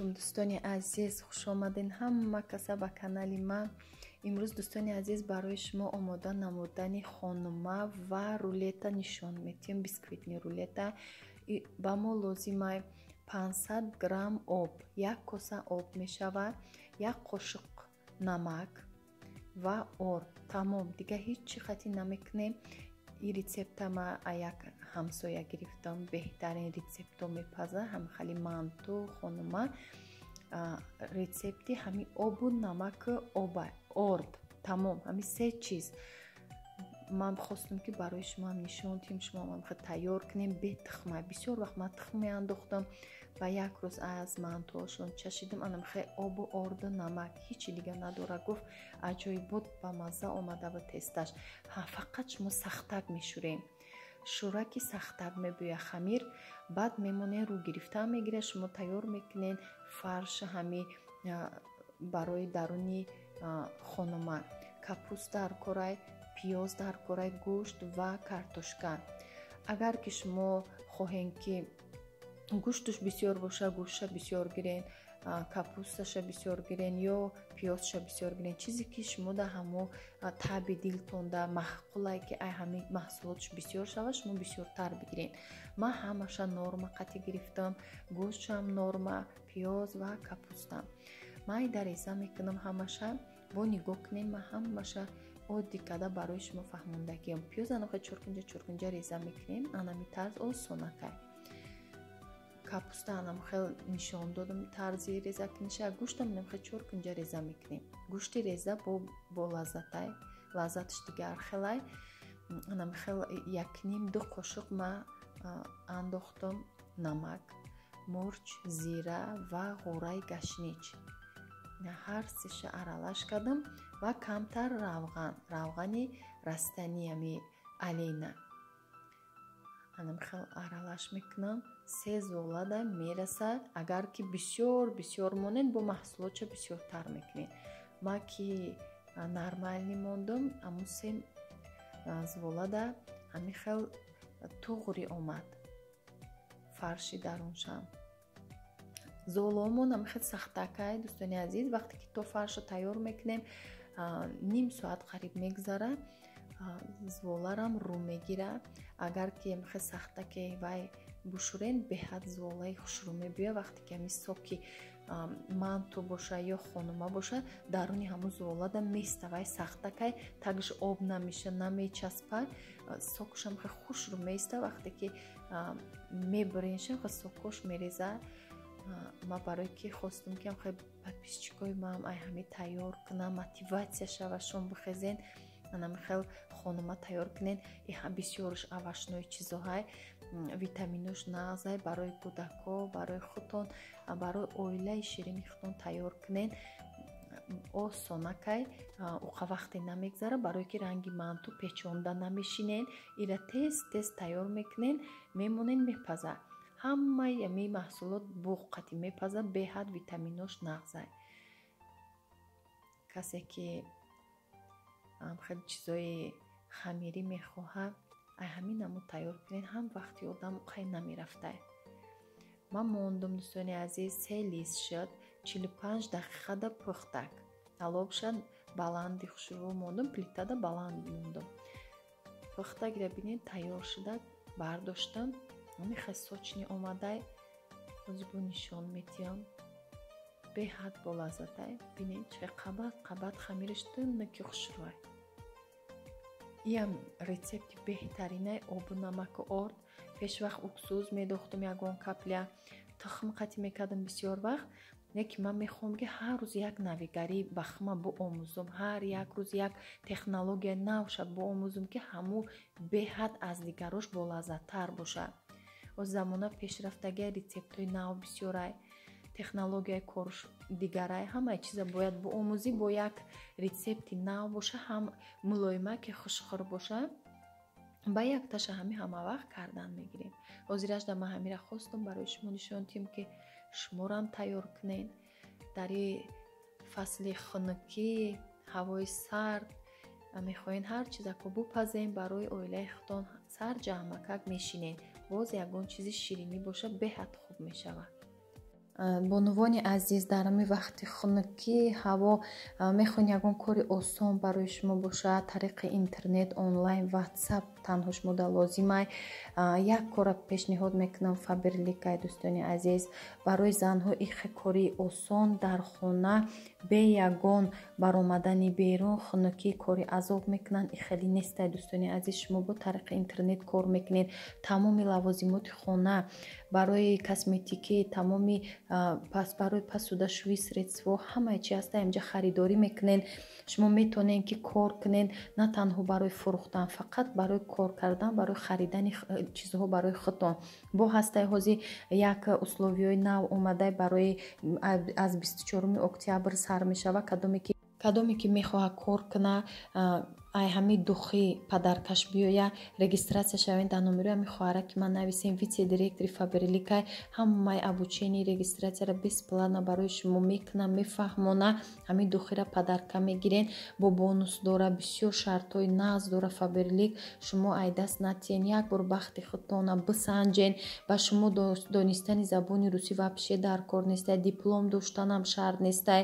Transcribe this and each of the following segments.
алайкум дӯстони азиз, хушомадин ҳама каса ба канали ман. имрӯз дӯстони азиз барои шумо омода намудани хонума ва рулета нишон медиҳам. бисквитни рулета. ба мо лозимай 500 грамм об, 1 коса об мешавад, 1 қошиқ намак ва орд. тамом, дига ҳеҷ чӣ хати намекунем. این رецепта ма як ҳамсоя гирифтам, беҳтарин рецепто мепаза ҳами хали манту хонума рецепти ҳами обу намаку орд. тамом, ҳами се чиз ман хостам ки барои шумо нишон диҳам, шумо мехоҳед тайёр кунем бе тухма. бисёр вақт ман тухм меандохтам ва як рӯз аз мантуашон чашидам, ана мехоҳед обу орду намак, ҳичи дига надора. гуфт аҷоибот ба мазза омада ва тесташ. фақат шумо сахтак мешӯрем. шӯраки сахтак мебӯя хамир, баъд мемонен рӯ гирифта мегира. шумо тайёр мекунен фарш ҳами барои даруни хонума. капуст дар корай, пиёз дар корай, гӯшт ва картошка. агар ки шумо хоҳем ки гӯштуш бисёр боша, гӯштша бисёр гирен, капусташа бисёр гирен ё пиёзша бисёр гирен. чизе ки шумо да ҳамо таби дилтон да маъқулае ки ай ҳами маҳсулотш бисёр шавад, шумо бисёртар бигирен. ман ҳамаша норма қатъи гирифтам, гӯштшам норма, пиёз ва капустам. ман дар реза мекунам ҳамаша. бо нигоҳ кунем, ман ҳамаша оддӣ када барои шумо фаҳмондагиам. пиёз анаха чуркунҷа реза мекунем, анами тарз осонакай. капуста анам хел нишон додам тарзи реза куниша. гӯштам намхел чуркунҷа реза мекунем. гӯшти реза бо лаззатай, лаззатш дигар хелай. анам хел 1-2 қошиқ ма андохтам намак, мурч, зира ва ғораи гашнич. ҳар сеша аралаш кардам ва камтар равғани растани ами алейна. анам хел аралаш мекунам. 3 золада мерасад. агар ки бисёр монед, бо маҳсулотча бисёртар мекунед. ма ки нормални мондам, аму 3 золада ами хел туғри омад. фарши даруншам золомон хел сахтакай. дӯстони азиз, вақте ки то фаршо тайёр мекунем, ним соат қариб мегзара, зволарам рӯ мегира. агар ки хел сахтаке вай бушурен, беҳад зволаи хушрӯ мебӯя. вақте ки ами соки манту боша ё хонума боша, даруни ҳамун зволада меставай сахтакай, тагш об намеша, намечаспад, сокушам хел хушрӯ меиста. вақте ки мебуренша хел сокош мереза. ма барое ки хостам ки хел подписчикои ман ай ҳами тайёр кунам, мотиватсия шава, шум бихезен, анам хел хонума тайёр кунен. бисёрш авашнои чизоҳай, витаминош нағзай барои кӯдако, барои худтон, барои оилаи ширини худтон тайёр кунен. осонакай, уқа вақте намегзара, барое ки ранги манту печонда намешинен. ира тез тайёр мекунен, мемонен мепаза. ҳамаи ами маҳсулот бо қати мепаза, беҳад витаминош нағзай. касе ки хеле чизои хамирӣ мехоҳад, ай ҳаминаму тайёр кунен, ҳам вақти одам қай намерафтай. ман мондум дӯстони азиз, 3 лист шуд, 45 дақиқада пухтак. алоб шуд, баланди хушрӯ мондум, плитада баланд мондум. пухтак ира бинед тайёр шуда, бардоштам. ами хел сочни омадай, озибо нишон медиҳам. беҳад болаззатай. бинед чӣ қабат хамириш тӯна ки хушрӯай. иям рецепти беҳтаринай обу намаку орд. пешвақт уксус медохтам, ягон капля тухм қатъи мекардам бисёр вақт. лекин ман мехоҳам ки ҳар рӯз як навигарӣ ба хума буомӯзам, ҳар як рӯз як технология навша буомӯзам, ки ҳаму беҳад аз дигарош болаззаттар бошад. замона пешрафтагия, рецептҳои нав бисёрай, технологияи корш дигарай, ҳамаи чиза бояд буомӯзӣ, бо як рецепти нав боша, ҳам мулоима ки хушхӯр боша. ба якташа ҳама вақт кардан мегирем. ҳозирашда ман ҳамира хостам барои шумо нишон диҳам, ки шуморам тайёр кунен. дар ин фасли хунукӣ, ҳавои сард мехоҳен ҳар чизако бупазем, барои оилаи худтон сар ҷамъакак мешинен. боз ягон чизи ширинӣ боша, беҳад хуб мешавад. бонувони азиз, дар ҳамин вақти хунукӣ ҳаво мехоҳед ягон кори осон барои шумо бошад. тариқи интернет, онлайн, ватсап танҳо шумода лозимай. як кора пешниҳод мекунам, фаберликай дӯстони азиз, барои занҳо ихе кори осон дар хона бе ягон баромадани берун хунукӣ кори азоб мекунанд. ихели нестай дӯстони азиз. шумо бо тариқи интернет кор мекунед. тамоми лавозимоти хона, барои косметикӣ, тамоми барои пасудашӯи средство, ҳамаи чи ҳаста инҷа харидорӣ мекунед. шумо метавонед ки кор кунед на танҳо барои фурӯхтан, фақат барои кор кардан, барои харидани чизҳо барои худтон. бо ҳастаи ҳозир як условиҳои нав омадай барои аз 24 октябр сар мешавад. кадоме ки мехоҳад кор куна, ай ҳами духи падаркаш биёя регистратсия шавен дар номерои ҳами хоҳара ки ман нависем вице-директори фаберликай ҳамаи обучени регистратсияра бесплатно барои шумо мекуна, мефаҳмона. ҳами духира падарка мегирен, бо бонус дора, бисёр шартҳои нағз дора фаберлик. шумо айдаст натиен, як бор бахти худтона бисанҷен. ба шумо донистани забони русӣ вапше дар кор нестай, диплом доштанам шарт нестай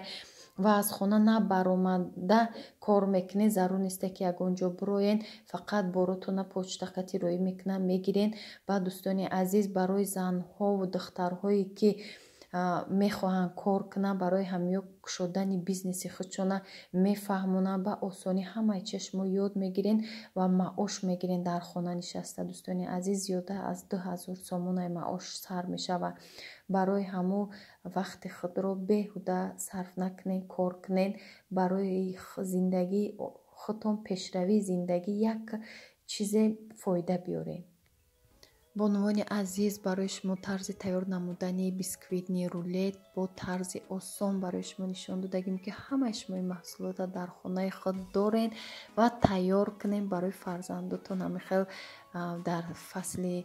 ва аз хона на баромада кор мекунед. зарур несте ки ягон ҷо бироен, фақат боротона почтахати роӣ мекунан, мегирен. ба дӯстони азиз, барои занҳову духтарҳое ки мехоҳанд кор кунанд, барои ҳамё кушодани бизнеси худшона мефаҳмонанд. ба осонӣ ҳамаи чи шумо ёд мегирен ва маош мегирен. дар хона нишаста дӯстони азиз, зиёда аз 2000 сомонаи маош сар мешавад. барои ҳамо вақти худро беҳуда сарф накунен, кор кунен. барои зиндагии худтон, пешравии зиндагӣ як чизе фоида биёрен. бонувони азиз, барои шумо тарзи тайёр намудани бисквитни рулет бо тарзи осон барои шумо нишон додагим ки ҳамаи шумо ин маҳсулота дар хонаи худ дорен ва тайёр кунен барои фарзандотон. ҳамихел дар фасли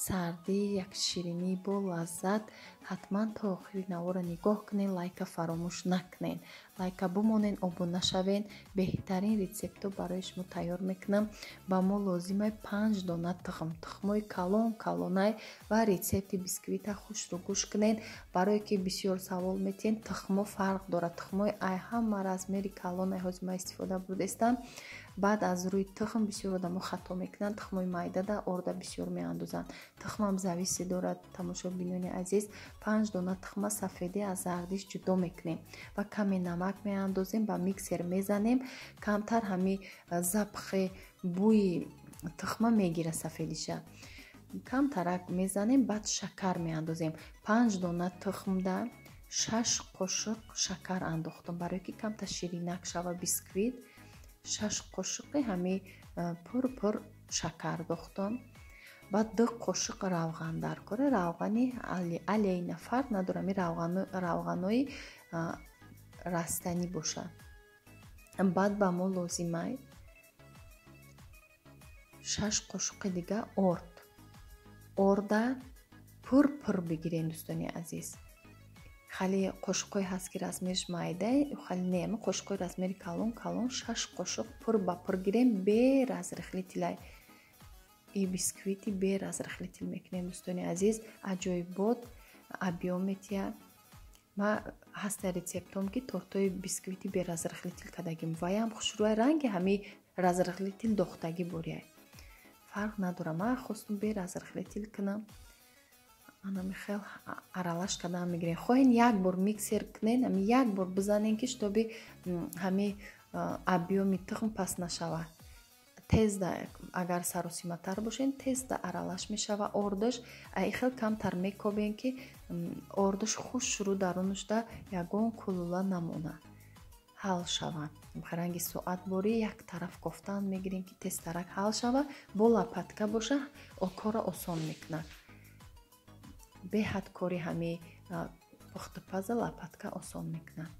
сардӣ як ширинӣ бо лаззат. ҳатман то охири навора нигоҳ кунен, лайка фаромӯш накунен. лайка бумонен, обуна шавен. беҳтарин рецептро барои шумо тайёр мекунам. ба мо лозимай 5 дона тухмои калонай ва рецепти бисквита хушру гӯш кунен. барое ки бисёр савол метиҳен, тухмо фарқ дорад. тухмои ай ҳама размери калонай ҳозир ма истифода бурдастам. баъд аз рӯи тухм бисёр одамо хато мекунанд, тухмои майдада орда бисёр меандозанд. тухмам зависи дорад. тамошобинони азиз, 5 дона тухма сафеди аз зардиш ҷудо мекунем ва каме намак меандозем, ба миксер мезанем. камтар ҳами запхи бӯи тухма мегира сафедиша. камтарак мезанем, баъд шакар меандозем. 5 дона тухмда 6 қошиқ шакар андохтам, барое ки камтар ширинак шава бисквит. 6 қошиқи ҳами пур шакар дохтам. баъд 2 қошиқ равған дар кора. равғани алейна фарқ надорам, равғанои растанӣ бошад. баъд ба мо лозимай 6 қошиқи дига орда пур бигирем дӯстони азиз. хали қошиқҳое ҳаст ки размериш майдай, хали не, қошиқҳои размери калон 6 қошиқ пур ба пур гирем бе разрихлителай. и бисквити бе разрихлитил мекунем дӯстони азиз. аҷоибот абё метия. ма ҳаста рецептом ки тортои бисквити бе разрихлитил кадагим. ваям хушрӯяй ранги ҳами разрихлитил дохтагӣ боряй. фарқ надорам. ма хостум бе разрихлитил кунам. ана михел аралаш кадан мегирем. хоҳен як бор миксер кунен, ами як бор бизанен ки штоби ҳами абёми тухм пас нашавад. тезда агар саросиматар бошен, тезда аралаш мешава ордаш. ихел камтар мекобен ки ордаш хушрӯ дарунашда ягон кулула намона. ҳал шава. ранги соат бори як тараф кофтан мегирем ки тезтарак ҳал шава. бо лопатка боша кора осон мекунад. беҳад кори ҳами пухтупаза лопатка осон мекунад.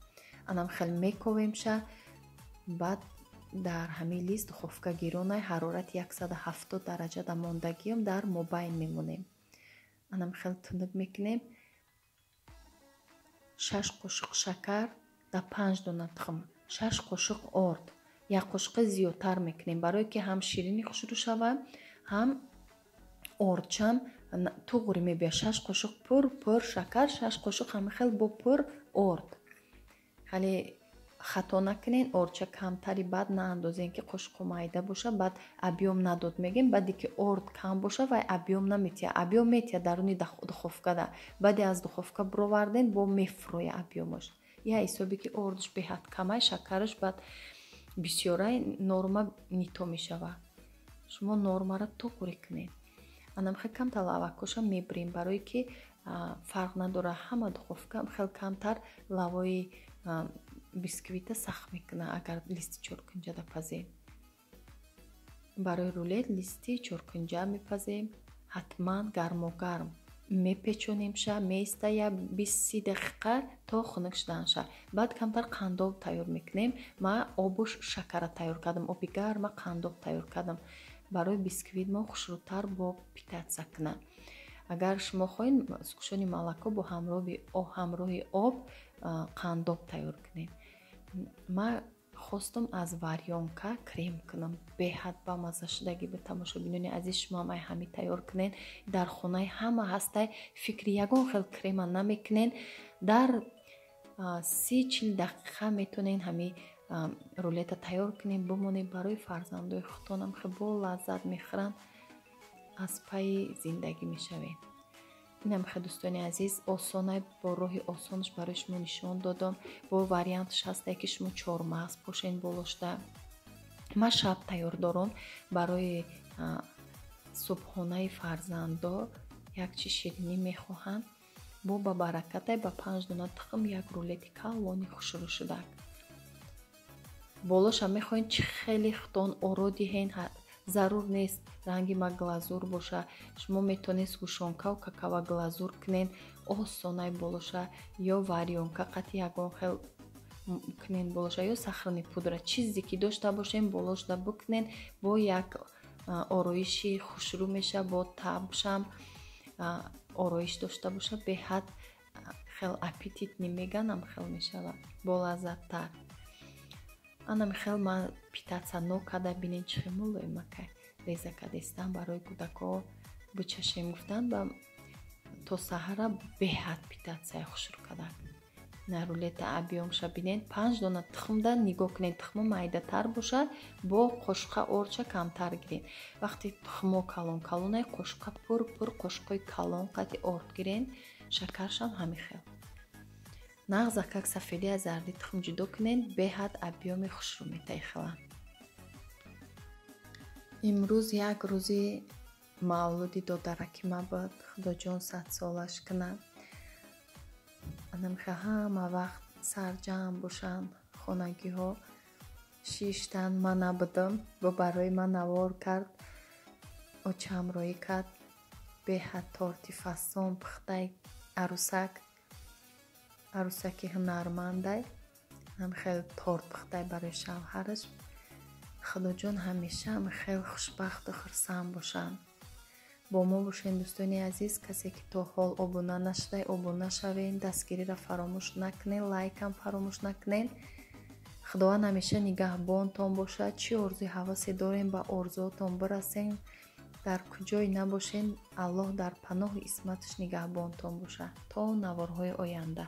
анам хел мековемша. баъд дар ҳами лист духовка гиронай ҳарорати 170 дараҷада мондагиём дар мобайн мемонем. анам хел тунук мекунем. 6 қошиқ шакар да 5 дона тухм, 6 қошиқ орд, 1 қошиқи зиёдтар мекунем, барое ки ҳам ширини хушрӯ шавад, ҳам ордчам туғри мебия 6 қошуқ пур шакар, 6 қошуқ ҳамихел бо пур орд. Хали хато накунен, ордча камтари баъд наандозен ки қошуқу майда боша, баъд объем надод мегем, баъде ки орд кам боша вай объем наметия. Объем метия даруни духовкада. Баъде аз духовка бироварден бо мефроя объемош. Я ҳисоби ки ордш беҳад камай, шакараш баъд бисёрай норма нито мешава. Шумо нормара туғри кунед. Анам хел камтар лавакоша мебрим барои ки фарқ надора ҳама духовка хел камтар лавои бисквита сахт мекуна агар листи чоркунҷа пазем. Барои рулет листи чоркунҷа мепазем, ҳатман гармогарм мепечонимша, меистая 20 дақиқа то хунук шуданша. Баъд камтар қандоб тайёр мекунем. Ма обу шакара тайёр кардам, оби гарма қандоб тайёр кардам. Барои бисквит мо хушрӯтар бо питатса кунад. Агар шумо хоҳед кушони молоко бо ҳамроҳи об қандоб тайёр кунем. Ма хостум аз варёнка крем кунам. Беҳад бамаза шудагӣ ба тамошобинони азиз шумо ҳам ҳамин тайёр кунен. Дар хонаи ҳама ҳастай фикри ягон хел крема намекунен. Дар 30-40 дақиқа метонен ҳамин рулета тайёр кунем, бимонем барои фарзандои худтонам хебо лаззат мехӯранд, аз пайи зиндагӣ мешавем. Инам хе дӯстони азиз, осонай бо роҳи осонаш барои шумо нишон додам. Бо варианташ ҳастае ки шумо чормағз пошен болошда. Ман шаб тайёр дорам барои субҳонаи фарзандо як чи ширинӣ мехоҳанд. Бо ба баракатай ба 5 дона тухм як рулети калони хушрӯшудак. Болоша мехоҳед чи хеле худтон оро диҳен, зарур нест ранги ма глазур боша. Шумо метонест гӯшонкаву какао глазур кунен, осонай болоша, ё варёнка қати ягон хел кунен болоша, ё сахарни пудра, чизе ки дошта бошем болошда букунен. Бо як ороиши хушрӯ меша, бо табшам ороиш дошта боша, беҳад хел аппетитни меганам хел мешава, бо лаззаттар. Анам хел ма питаца нокада бинен чӣ хемулои макай реза кадестан барои кӯдако бичашем гуфтан ба то саҳара беҳад питацаи хушрӯ кадак. На рулета объемша бинен 5 дона тухмда нигоҳ кунед, тухму майдатар бошад, бо қошуқа орча камтар гирен. Вақти тухмо калон-калонай, қошуқа пур қошуқои калон қати орд гирен, шакаршам ҳамин хел. Нағза как сафеди аз зарди тухм ҷудо кунен, беҳад объеми хушрӯ метайхеланд. Имрӯз як рӯзи мавлуди додараки ма буд. Худоҷон 100 солаш кунад. Анам ха ҳама вақт сарҷамъ бошанд, хонагиҳо шиштан. Ман набудам, бо барои ман навор кард, очамроӣ кард, беҳад торти фасон пухтай, арӯсаки ҳунармандай. Ҳам хел торт пухтай барои шавҳараш. Худоҷон ҳамеша хел хушбахту хурсанд бошанд. Бо мо бошен дӯстони азиз. Касе ки то ҳол обуна нашудай, обуна шавен, дастгириро фаромӯш накунен, лайкам фаромӯш накунен. Худованд ҳамеша нигаҳбонтон бошад. Чӣ орзуи ҳавасе дорем, ба орзуотон бирасен. дар куҷое набошен, Аллоҳ дар паноҳи исматаш нигаҳбонтон бошад то наворҳои оянда.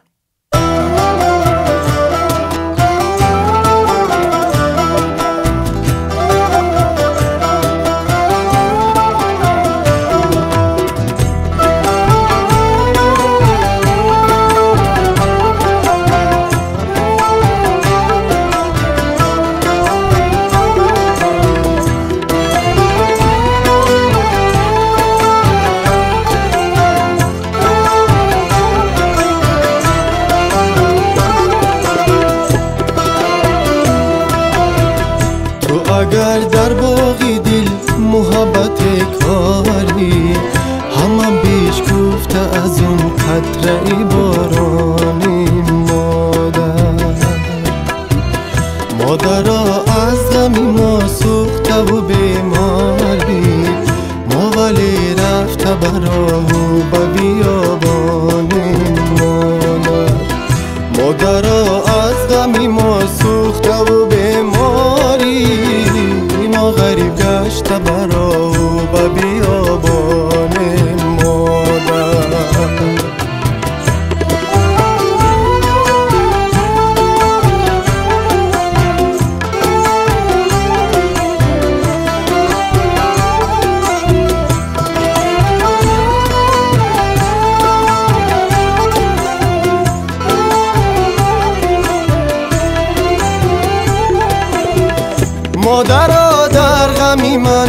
اگر در باغی دل محبت کاری همه بیش گفته از اون قطره بارانی مادر از غم ما سوخته و بیماری ما ولی رفته براه به بیابانی مادر از غم ما سوخته و بیماری ما مادرها در غمی من